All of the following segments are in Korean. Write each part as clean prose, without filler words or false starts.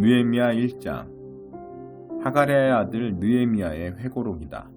느헤미야 1장. 하가랴의 아들 느헤미야의 회고록이다.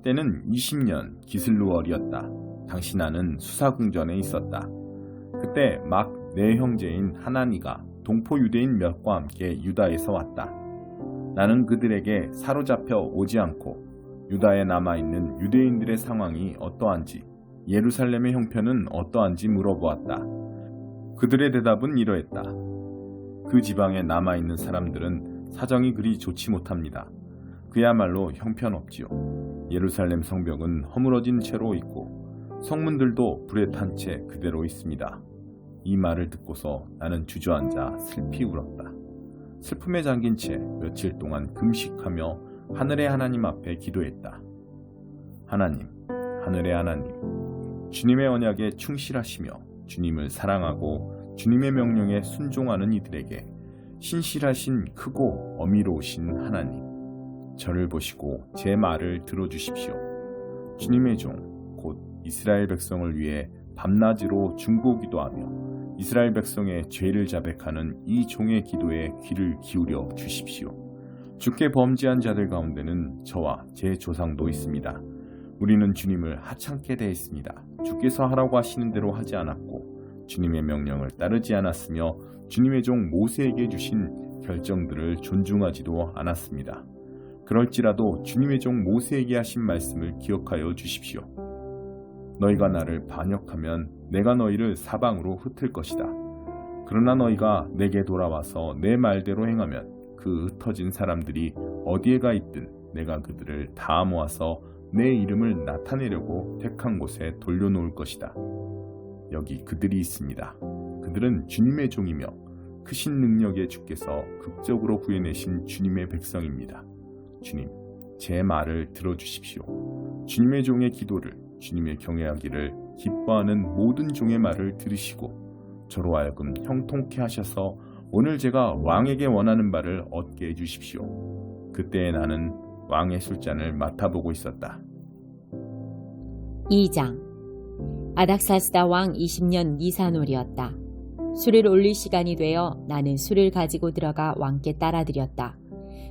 때는 20년 기슬루월이었다. 당시 나는 수사궁전에 있었다. 그때 막 내 형제인 하나니가 동포 유대인 몇과 함께 유다에서 왔다. 나는 그들에게 사로잡혀 오지 않고 유다에 남아있는 유대인들의 상황이 어떠한지, 예루살렘의 형편은 어떠한지 물어보았다. 그들의 대답은 이러했다. 그 지방에 남아있는 사람들은 사정이 그리 좋지 못합니다. 그야말로 형편없지요. 예루살렘 성벽은 허물어진 채로 있고 성문들도 불에 탄 채 그대로 있습니다. 이 말을 듣고서 나는 주저앉아 슬피 울었다. 슬픔에 잠긴 채 며칠 동안 금식하며 하늘의 하나님 앞에 기도했다. 하나님, 하늘의 하나님, 주님의 언약에 충실하시며 주님을 사랑하고 주님의 명령에 순종하는 이들에게 신실하신 크고 어미로우신 하나님, 저를 보시고 제 말을 들어주십시오. 주님의 종, 곧 이스라엘 백성을 위해 밤낮으로 중보기도하며 이스라엘 백성의 죄를 자백하는 이 종의 기도에 귀를 기울여 주십시오. 주께 범죄한 자들 가운데는 저와 제 조상도 있습니다. 우리는 주님을 하찮게 대했습니다. 주께서 하라고 하시는 대로 하지 않았고 주님의 명령을 따르지 않았으며 주님의 종 모세에게 주신 결정들을 존중하지도 않았습니다. 그럴지라도 주님의 종 모세에게 하신 말씀을 기억하여 주십시오. 너희가 나를 반역하면 내가 너희를 사방으로 흩을 것이다. 그러나 너희가 내게 돌아와서 내 말대로 행하면 그 흩어진 사람들이 어디에 가 있든 내가 그들을 다 모아서 내 이름을 나타내려고 택한 곳에 돌려놓을 것이다. 여기 그들이 있습니다. 그들은 주님의 종이며 크신 능력의 주께서 극적으로 구해내신 주님의 백성입니다. 주님, 제 말을 들어주십시오. 주님의 종의 기도를, 주님의 경외하기를 기뻐하는 모든 종의 말을 들으시고 저로 하여금 형통케 하셔서 오늘 제가 왕에게 원하는 바를 얻게 해주십시오. 그때에 나는 왕의 술잔을 맡아보고 있었다. 2장. 아닥사스다 왕 20년 니산월이었다. 술을 올릴 시간이 되어 나는 술을 가지고 들어가 왕께 따라드렸다.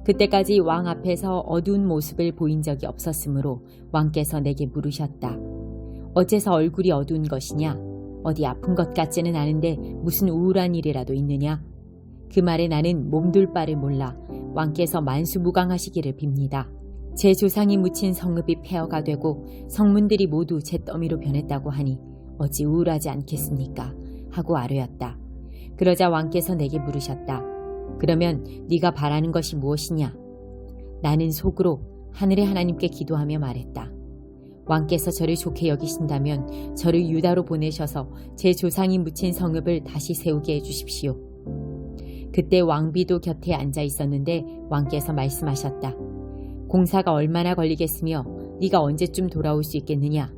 그때까지 왕 앞에서 어두운 모습을 보인 적이 없었으므로 왕께서 내게 물으셨다. 어째서 얼굴이 어두운 것이냐? 어디 아픈 것 같지는 않은데 무슨 우울한 일이라도 있느냐? 그 말에 나는 몸둘 바를 몰라 왕께서 만수무강하시기를 빕니다. 제 조상이 묻힌 성읍이 폐허가 되고 성문들이 모두 제 더미로 변했다고 하니 어찌 우울하지 않겠습니까? 하고 아뢰었다. 그러자 왕께서 내게 물으셨다. 그러면 네가 바라는 것이 무엇이냐? 나는 속으로 하늘의 하나님께 기도하며 말했다. 왕께서 저를 좋게 여기신다면 저를 유다로 보내셔서 제 조상이 묻힌 성읍을 다시 세우게 해주십시오. 그때 왕비도 곁에 앉아 있었는데 왕께서 말씀하셨다. 공사가 얼마나 걸리겠으며 네가 언제쯤 돌아올 수 있겠느냐?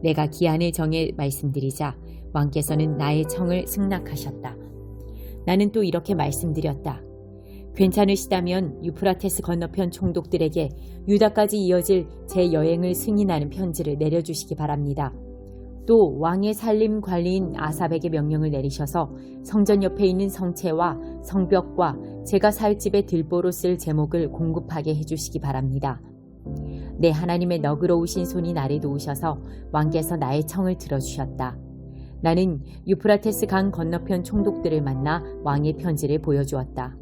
내가 기한을 정해 말씀드리자 왕께서는 나의 청을 승낙하셨다. 나는 또 이렇게 말씀드렸다. 괜찮으시다면 유프라테스 건너편 총독들에게 유다까지 이어질 제 여행을 승인하는 편지를 내려주시기 바랍니다. 또 왕의 살림 관리인 아삽에게 명령을 내리셔서 성전 옆에 있는 성체와 성벽과 제가 살 집의 들보로 쓸 제목을 공급하게 해주시기 바랍니다. 내 하나님의 너그러우신 손이 나를 도우셔서 왕께서 나의 청을 들어주셨다. 나는 유프라테스 강 건너편 총독들을 만나 왕의 편지를 보여주었다.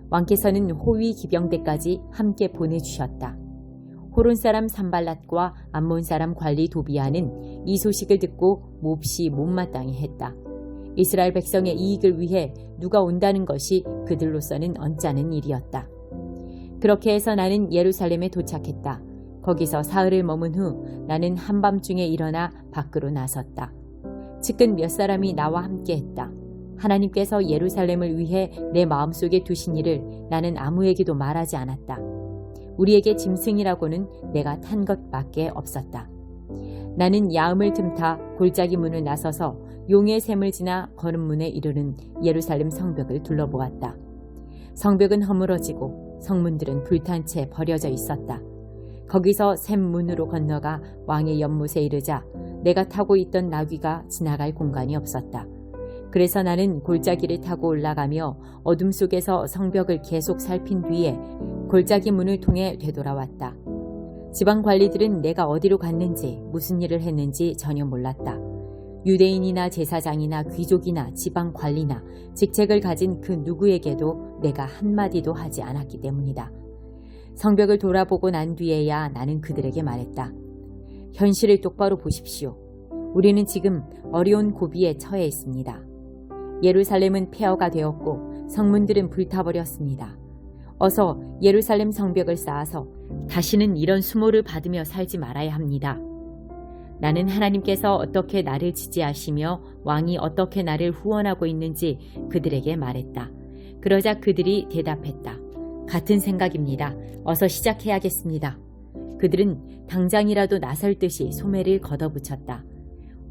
왕께서는 호위 기병대까지 함께 보내주셨다. 호론 사람 산발랏과 암몬 사람 관리 도비아는 이 소식을 듣고 몹시 못마땅해 했다. 이스라엘 백성의 이익을 위해 누가 온다는 것이 그들로서는 언짢은 일이었다. 그렇게 해서 나는 예루살렘에 도착했다. 거기서 사흘을 머문 후 나는 한밤중에 일어나 밖으로 나섰다. 측근 몇 사람이 나와 함께 했다. 하나님께서 예루살렘을 위해 내 마음속에 두신 일을 나는 아무에게도 말하지 않았다. 우리에게 짐승이라고는 내가 탄 것밖에 없었다. 나는 야음을 틈타 골짜기 문을 나서서 용의 샘을 지나 거름문에 이르는 예루살렘 성벽을 둘러보았다. 성벽은 허물어지고 성문들은 불탄 채 버려져 있었다. 거기서 샘문으로 건너가 왕의 연못에 이르자 내가 타고 있던 나귀가 지나갈 공간이 없었다. 그래서 나는 골짜기를 타고 올라가며 어둠 속에서 성벽을 계속 살핀 뒤에 골짜기 문을 통해 되돌아왔다. 지방 관리들은 내가 어디로 갔는지 무슨 일을 했는지 전혀 몰랐다. 유대인이나 제사장이나 귀족이나 지방 관리나 직책을 가진 그 누구에게도 내가 한마디도 하지 않았기 때문이다. 성벽을 돌아보고 난 뒤에야 나는 그들에게 말했다. 현실을 똑바로 보십시오. 우리는 지금 어려운 고비에 처해 있습니다. 예루살렘은 폐허가 되었고 성문들은 불타버렸습니다. 어서 예루살렘 성벽을 쌓아서 다시는 이런 수모를 받으며 살지 말아야 합니다. 나는 하나님께서 어떻게 나를 지지하시며 왕이 어떻게 나를 후원하고 있는지 그들에게 말했다. 그러자 그들이 대답했다. 같은 생각입니다. 어서 시작해야겠습니다. 그들은 당장이라도 나설 듯이 소매를 걷어붙였다.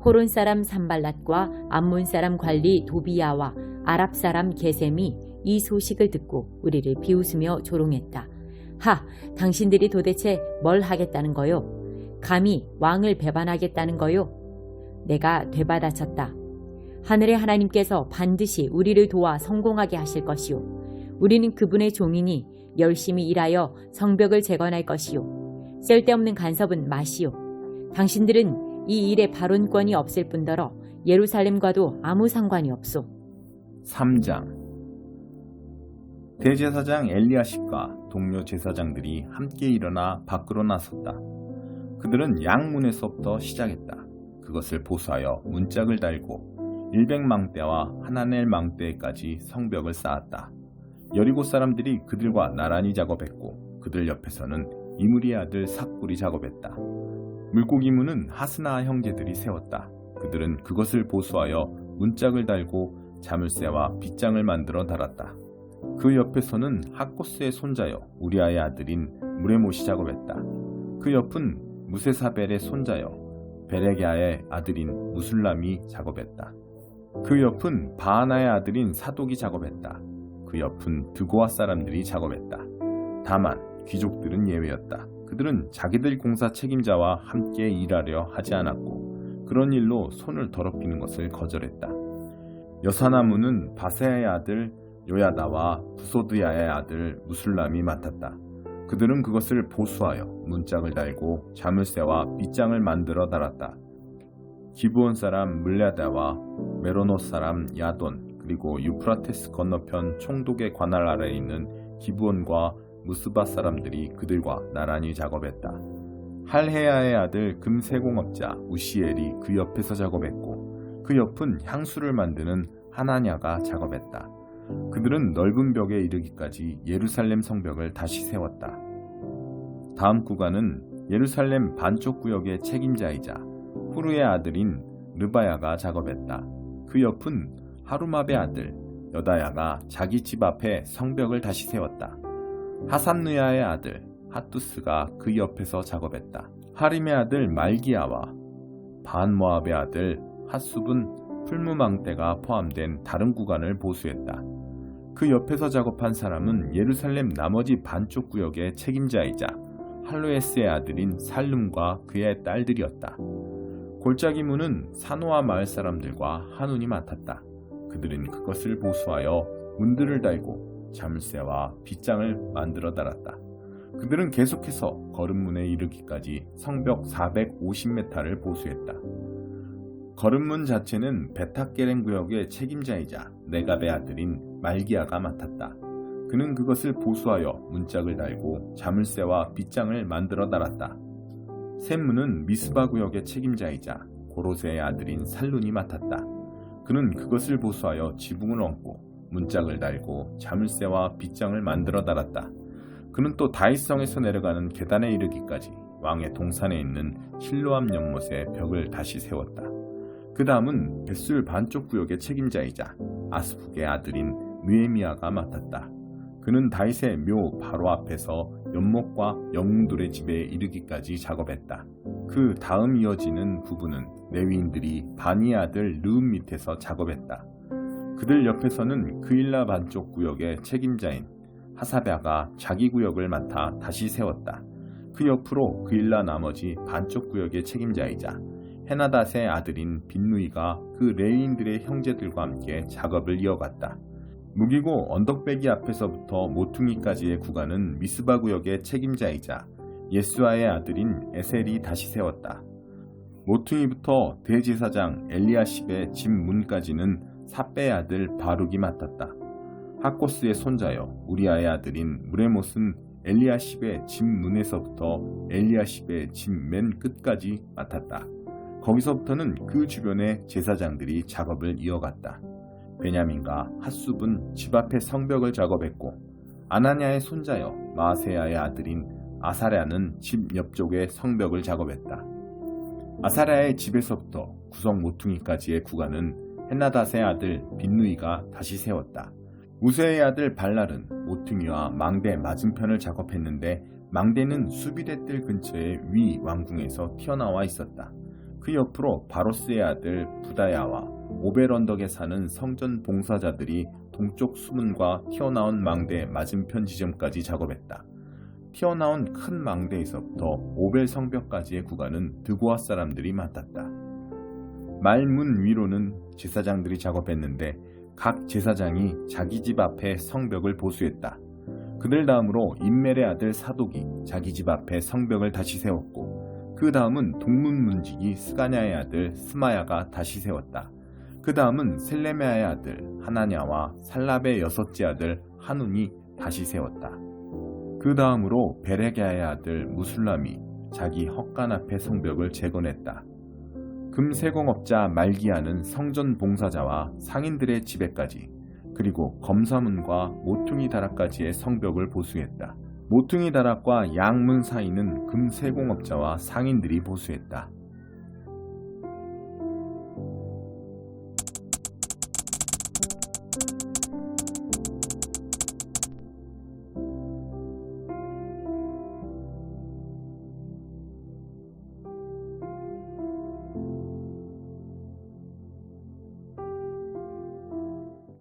호론 사람 산발랏과 암몬 사람 관리 도비야와 아랍 사람 게셈이 이 소식을 듣고 우리를 비웃으며 조롱했다. 하, 당신들이 도대체 뭘 하겠다는 거요? 감히 왕을 배반하겠다는 거요? 내가 되받아쳤다. 하늘의 하나님께서 반드시 우리를 도와 성공하게 하실 것이요. 우리는 그분의 종이니 열심히 일하여 성벽을 재건할 것이요. 쓸데없는 간섭은 마시오. 당신들은 이 일에 발언권이 없을 뿐더러 예루살렘과도 아무 상관이 없소. 3장 대제사장 엘리야십과 동료 제사장들이 함께 일어나 밖으로 나섰다. 그들은 양문에서부터 시작했다. 그것을 보수하여 문짝을 달고 100망대와 하나넬 망대까지 성벽을 쌓았다. 여리고 사람들이 그들과 나란히 작업했고 그들 옆에서는 이므리의 아들 삭불이 작업했다. 물고기문은 하스나 형제들이 세웠다. 그들은 그것을 보수하여 문짝을 달고 자물쇠와 빗장을 만들어 달았다. 그 옆에서는 학코스의 손자여 우리아의 아들인 무레못이 작업했다. 그 옆은 무세사벨의 손자여 베레갸의 아들인 무술람이 작업했다. 그 옆은 바하나의 아들인 사독이 작업했다. 그 옆은 드고아 사람들이 작업했다. 다만 귀족들은 예외였다. 그들은 자기들 공사 책임자와 함께 일하려 하지 않았고 그런 일로 손을 더럽히는 것을 거절했다. 여사나무는 바세아의 아들 요야다와 부소드야의 아들 무술람이 맡았다. 그들은 그것을 보수하여 문짝을 달고 자물쇠와 빗장을 만들어 달았다. 기브온 사람 물랴다와 메로노 사람 야돈 그리고 유프라테스 건너편 총독의 관할 아래에 있는 기브온과 무스바 사람들이 그들과 나란히 작업했다. 할헤야의 아들 금세공업자 우시엘이 그 옆에서 작업했고 그 옆은 향수를 만드는 하나냐가 작업했다. 그들은 넓은 벽에 이르기까지 예루살렘 성벽을 다시 세웠다. 다음 구간은 예루살렘 반쪽 구역의 책임자이자 후르의 아들인 르바야가 작업했다. 그 옆은 하루마베 아들 여다야가 자기 집 앞에 성벽을 다시 세웠다. 하산느야의 아들 핫두스가 그 옆에서 작업했다. 하림의 아들 말기야와 반모압의 아들 핫숲은 풀무망대가 포함된 다른 구간을 보수했다. 그 옆에서 작업한 사람은 예루살렘 나머지 반쪽 구역의 책임자이자 할로에스의 아들인 살룸과 그의 딸들이었다. 골짜기 문은 사노아 마을 사람들과 한운이 맡았다. 그들은 그것을 보수하여 문들을 달고 자물쇠와 빗장을 만들어 달았다. 그들은 계속해서 거름문에 이르기까지 성벽 450m를 보수했다. 거름문 자체는 베타게렌 구역의 책임자이자 네갑의 아들인 말기야가 맡았다. 그는 그것을 보수하여 문짝을 달고 자물쇠와 빗장을 만들어 달았다. 샘문은 미스바 구역의 책임자이자 고로세의 아들인 살룬이 맡았다. 그는 그것을 보수하여 지붕을 얹고 문짝을 달고 자물쇠와 빗장을 만들어 달았다. 그는 또 다윗성에서 내려가는 계단에 이르기까지 왕의 동산에 있는 실로암 연못의 벽을 다시 세웠다. 그 다음은 벳술 반쪽 구역의 책임자이자 아스북의 아들인 느헤미야가 맡았다. 그는 다윗의 묘 바로 앞에서 연못과 영웅들의 집에 이르기까지 작업했다. 그 다음 이어지는 부분은 레위인들이 바니의 아들 르움 밑에서 작업했다. 그들 옆에서는 그일라 반쪽 구역의 책임자인 하사랴가 자기 구역을 맡아 다시 세웠다. 그 옆으로 그일라 나머지 반쪽 구역의 책임자이자 헤나닷의 아들인 빈누이가 그 레위인들의 형제들과 함께 작업을 이어갔다. 무기고 언덕배기 앞에서부터 모퉁이까지의 구간은 미스바 구역의 책임자이자 예수아의 아들인 에셀이 다시 세웠다. 모퉁이부터 대제사장 엘리야십의 집 문까지는 삿배의 아들 바룩이 맡았다. 하코스의 손자여 우리아의 아들인 무레못은 엘리야십의 집 문에서부터 엘리야십의 집 맨 끝까지 맡았다. 거기서부터는 그 주변의 제사장들이 작업을 이어갔다. 베냐민과 핫숲은 집 앞의 성벽을 작업했고 아나냐의 손자여 마아세야의 아들인 아사랴는 집 옆쪽의 성벽을 작업했다. 아사랴의 집에서부터 구성 모퉁이까지의 구간은 헤나닷의 아들 빈누이가 다시 세웠다. 우세의 아들 발랄은 모퉁이와 망대 맞은편을 작업했는데 망대는 수비대 뜰 근처의 위 왕궁에서 튀어나와 있었다. 그 옆으로 바로스의 아들 부다야와 오벨 언덕에 사는 성전 봉사자들이 동쪽 수문과 튀어나온 망대 맞은편 지점까지 작업했다. 튀어나온 큰 망대에서부터 오벨 성벽까지의 구간은 드고아 사람들이 맡았다. 말문 위로는 제사장들이 작업했는데 각 제사장이 자기 집 앞에 성벽을 보수했다. 그들 다음으로 임멜의 아들 사독이 자기 집 앞에 성벽을 다시 세웠고 그 다음은 동문문지기 스가냐의 아들 스마야가 다시 세웠다. 그 다음은 셀레메아의 아들 하나냐와 살랍의 여섯째 아들 하눈이 다시 세웠다. 그 다음으로 베레게아의 아들 무술람이 자기 헛간 앞의 성벽을 재건했다. 금세공업자 말기야는 성전 봉사자와 상인들의 지배까지 그리고 검사문과 모퉁이 다락까지의 성벽을 보수했다. 모퉁이 다락과 양문 사이는 금세공업자와 상인들이 보수했다.